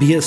BS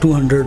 200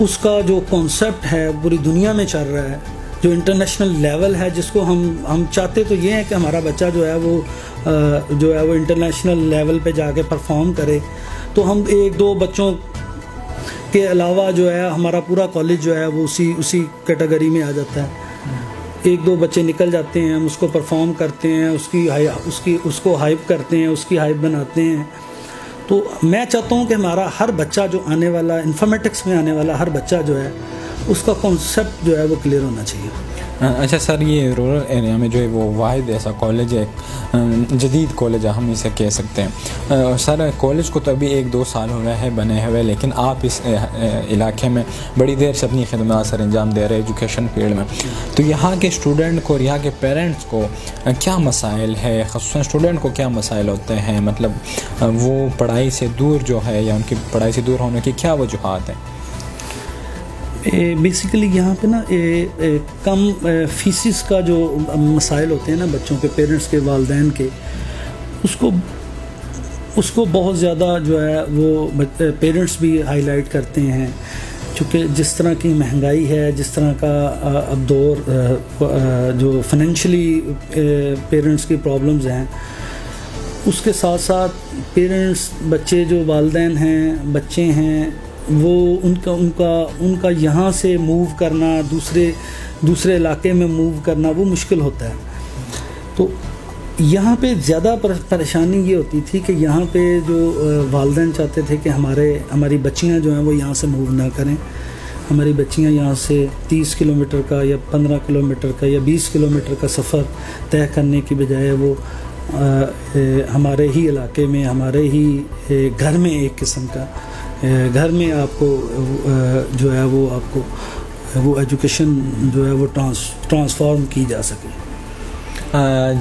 اس کا جو concept ہے پوری دنیا میں چل رہا ہے، جو انٹرنیشنل لیول ہے، جس کو ہم چاہتے تو یہ ہے کہ ہمارا بچہ جو ہے وہ انٹرنیشنل لیول پہ جا کے پرفارم کرے. تو ہم 1-2 بچوں کے علاوہ جو ہے ہمارا پورا کالج جو ہے وہ اسی کیٹیگری میں آ جاتا ہے. 1-2 بچے نکل جاتے ہیں، ہم اس کو پرفارم کرتے ہیں، اس کو ہائپ کرتے ہیں، اس کی ہائپ بناتے ہیں. تو میں چاہتا ہوں کہ ہمارا ہر بچہ جو آنے والا انفارمیٹکس میں آنے والا ہر بچہ جو ہے اس کا کانسیپٹ جو ہے وہ کلیئر ہونا چاہیے. اچھا سر، یہ رورل ایریا میں جو ہے وہ واحد ایسا کالج ہے، جدید کالج ہے ہم اسے کہہ سکتے ہیں. سر کالج کو تو ابھی 1-2 سال ہو گئے ہیں بنے ہوئے، لیکن آپ اس علاقے میں بڑی دیر سے اپنی خدمات سر انجام دے رہے ایجوکیشن فیلڈ میں. تو یہاں کے اسٹوڈنٹ کو اور یہاں کے پیرنٹس کو کیا مسائل ہے، خصوصاً اسٹوڈنٹ کو کیا مسائل ہوتے ہیں؟ مطلب وہ پڑھائی سے دور جو ہے یا ان کی پڑھائی سے دور ہونے کی کیا وجوہات ہیں؟ بیسیکلی یہاں پہ نا کم فیسز کا جو مسائل ہوتے ہیں نا بچوں کے، پیرنٹس کے، والدین کے، اس کو بہت زیادہ جو ہے وہ پیرنٹس بھی ہائی لائٹ کرتے ہیں. چونکہ جس طرح کی مہنگائی ہے، جس طرح کا اب دور جو فائنینشلی پیرنٹس کی پرابلمز ہیں، اس کے ساتھ ساتھ پیرنٹس، بچے جو والدین ہیں، بچے ہیں، وہ ان کا یہاں سے موو کرنا، دوسرے علاقے میں موو کرنا وہ مشکل ہوتا ہے. تو یہاں پہ زیادہ پریشانی یہ ہوتی تھی کہ یہاں پہ جو والدین چاہتے تھے کہ ہماری بچیاں جو ہیں وہ یہاں سے موو نہ کریں. ہماری بچیاں یہاں سے 30 کلومیٹر کا یا 15 کلومیٹر کا یا 20 کلومیٹر کا سفر طے کرنے کی بجائے وہ ہمارے ہی علاقے میں، ہمارے ہی گھر میں، ایک قسم کا گھر میں آپ کو جو ہے وہ آپ کو وہ ایجوکیشن جو ہے وہ ٹرانسفارم کی جا سکے.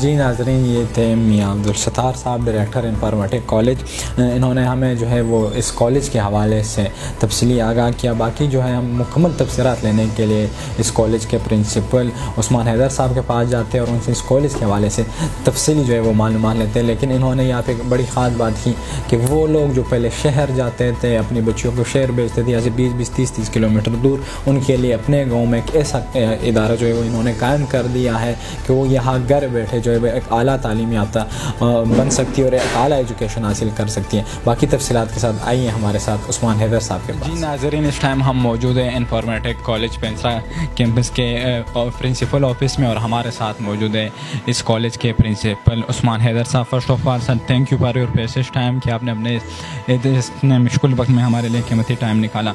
جی ناظرین، یہ تھے میاں عبدالستار صاحب، ڈائریکٹر انفارمیٹک کالج. انہوں نے ہمیں جو ہے وہ اس کالج کے حوالے سے تفصیلی آگاہ کیا. باقی جو ہے ہم مکمل تفصیلات لینے کے لیے اس کالج کے پرنسپل عثمان حیدر صاحب کے پاس جاتے ہیں اور ان سے اس کالج کے حوالے سے تفصیلی جو ہے وہ معلومات لیتے ہیں. لیکن انہوں نے یہاں پہ ایک بڑی خاص بات کی کہ وہ لوگ جو پہلے شہر جاتے تھے، اپنی بچیوں کو شہر بھیجتے تھے، یہاں سے 20-30 کلومیٹر دور، ان کے لیے اپنے گاؤں میں ایک ایسا ادارہ جو ہے وہ انہوں نے قائم کر دیا ہے کہ وہ یہاں گھر بیٹھے جو ہے ایک اعلیٰ تعلیم یافتہ بن سکتی ہے اور ایک اعلیٰ ایجوکیشن حاصل کر سکتی ہیں. باقی تفصیلات کے ساتھ آئیے ہمارے ساتھ عثمان حیدر صاحب کے پاس. جی ناظرین، اس ٹائم ہم موجود ہیں انفارمیٹک کالج پینسرا کیمپس کے پرنسپل آفس میں، اور ہمارے ساتھ موجود ہے اس کالج کے پرنسپل عثمان حیدر صاحب. First of all sir, thank you for your precious time کہ آپ نے اپنے اتنے مشکل وقت میں ہمارے لیے قیمتی ٹائم نکالا.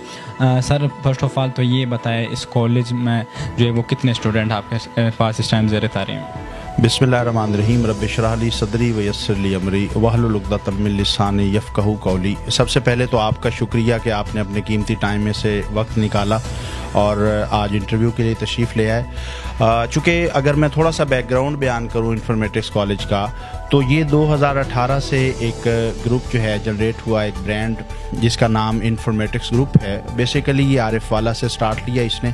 سر فرسٹ آف آل تو یہ بتائیں، اس کالج میں جو ہے وہ کتنے اسٹوڈنٹ آپ کے پاس اس ٹائم زیر تعلیم؟ بسم اللہ الرحمن الرحیم. رب اشرح لی صدری ویسر لی امری واحلل عقدۃ من لسانی یفقہوا قولی. سب سے پہلے تو آپ کا شکریہ کہ آپ نے اپنے قیمتی ٹائم میں سے وقت نکالا اور آج انٹرویو کے لیے تشریف لے آئے. چونکہ اگر میں تھوڑا سا بیک گراؤنڈ بیان کروں انفارمیٹکس کالج کا، تو یہ 2018 سے ایک گروپ جو ہے جنریٹ ہوا، ایک برانڈ جس کا نام انفارمیٹکس گروپ ہے. بیسیکلی یہ عارف والا سے سٹارٹ لیا اس نے.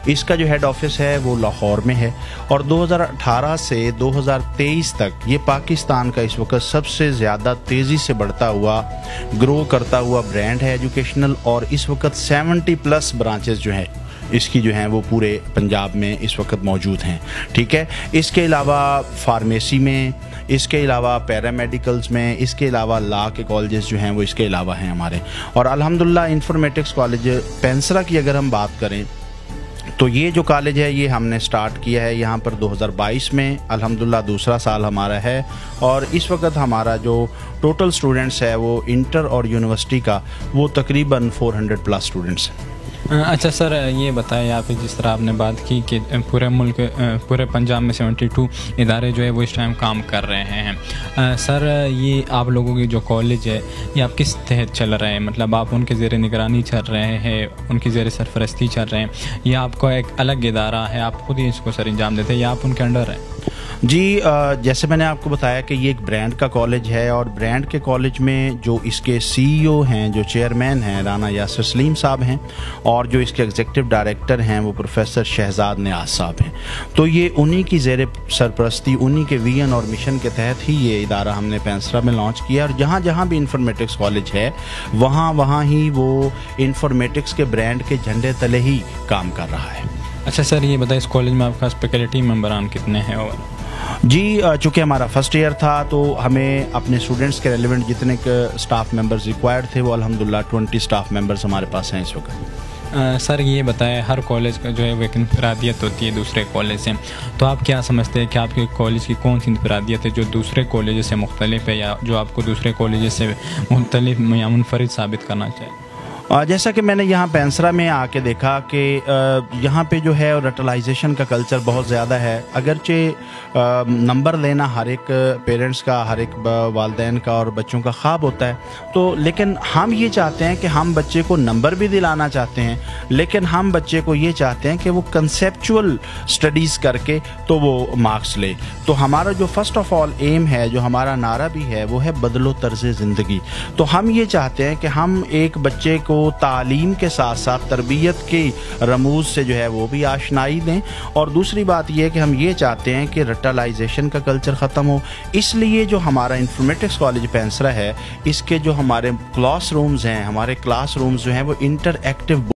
اس کا جو ہیڈ آفس ہے وہ لاہور میں ہے، اور 2018 سے 2023 تک یہ پاکستان کا اس وقت سب سے زیادہ تیزی سے بڑھتا ہوا، گرو کرتا ہوا برانڈ ہے ایجوکیشنل. اور اس وقت 70+ برانچز جو ہیں اس کی جو ہیں وہ پورے پنجاب میں اس وقت موجود ہیں. ٹھیک ہے. اس کے علاوہ فارمیسی میں، اس کے علاوہ پیرامیڈیکلز میں، اس کے علاوہ لا کے کالجز جو ہیں وہ اس کے علاوہ ہیں ہمارے. اور الحمدللہ انفارمیٹکس کالج پینسرا کی اگر ہم بات کریں تو یہ جو کالج ہے یہ ہم نے سٹارٹ کیا ہے یہاں پر 2022 میں. الحمدللہ دوسرا سال ہمارا ہے، اور اس وقت ہمارا جو ٹوٹل سٹوڈنٹس ہے وہ انٹر اور یونیورسٹی کا وہ تقریباً 400+ سٹوڈنٹس ہیں. اچھا سر، یہ بتائیں آپ جس طرح آپ نے بات کی کہ پورے ملک، پورے پنجاب میں 72 ادارے جو ہے وہ اس ٹائم کام کر رہے ہیں. سر یہ آپ لوگوں کی جو کالج ہے یہ آپ کس تحت چل رہے ہیں؟ مطلب آپ ان کے زیر نگرانی چل رہے ہیں، ان کی زیر سرپرستی چل رہے ہیں، یا آپ کو ایک الگ ادارہ ہے، آپ خود ہی اس کو سر انجام دیتے ہیں، یا آپ ان کے انڈر ہیں؟ جی جیسے میں نے آپ کو بتایا کہ یہ ایک برانڈ کا کالج ہے، اور برانڈ کے کالج میں جو اس کے سی ای او ہیں، جو چیئرمین ہیں رانا یاسر سلیم صاحب ہیں، اور جو اس کے ایگزیکٹو ڈائریکٹر ہیں وہ پروفیسر شہزاد نیاز صاحب ہیں. تو یہ انہی کی زیر سرپرستی، انہی کے ویژن اور مشن کے تحت ہی یہ ادارہ ہم نے پینسرا میں لانچ کیا، اور جہاں جہاں بھی انفارمیٹکس کالج ہے وہاں ہی وہ انفارمیٹکس کے برانڈ کے جھنڈے تلے ہی کام کر رہا ہے. اچھا سر، یہ بتائیں اس کالج میں آپ کا فیکلٹی ممبران کتنے ہیں؟ اور جی چونکہ ہمارا فرسٹ ایئر تھا تو ہمیں اپنے اسٹوڈنٹس کے ریلیونٹ جتنے اسٹاف ممبرز ریکوائرڈ تھے وہ الحمدللہ 20 اسٹاف ممبرز ہمارے پاس ہیں اس وقت. سر یہ بتائیں، ہر کالج کا جو ہے وہ ایک انفرادیت ہوتی ہے دوسرے کالج سے، تو آپ کیا سمجھتے ہیں کہ آپ کے کالج کی کون سی انفرادیت ہے جو دوسرے کالج سے مختلف ہے، یا جو آپ کو دوسرے کالج سے مختلف یا منفرد ثابت کرنا چاہیے؟ جیسا کہ میں نے یہاں پینسرا میں آ کے دیکھا کہ یہاں پہ جو ہے رٹلائزیشن کا کلچر بہت زیادہ ہے. اگرچہ نمبر لینا ہر ایک پیرنٹس کا، ہر ایک والدین کا اور بچوں کا خواب ہوتا ہے، تو لیکن ہم یہ چاہتے ہیں کہ ہم بچے کو نمبر بھی دلانا چاہتے ہیں، لیکن ہم بچے کو یہ چاہتے ہیں کہ وہ کنسیپچول سٹڈیز کر کے تو وہ مارکس لے. تو ہمارا جو فرسٹ آف آل ایم ہے، جو ہمارا نعرہ بھی ہے، وہ ہے بدلو طرز زندگی. تو ہم یہ چاہتے ہیں کہ ہم ایک بچے کو تعلیم کے ساتھ ساتھ تربیت کی رموز سے جو ہے وہ بھی آشنائی دیں، اور دوسری بات یہ کہ ہم یہ چاہتے ہیں کہ رٹلائزیشن کا کلچر ختم ہو. اس لیے جو ہمارا انفارمیٹکس کالج پینسرا ہے، اس کے جو ہمارے کلاس رومز ہیں، ہمارے کلاس رومز جو ہیں وہ انٹر ایکٹیو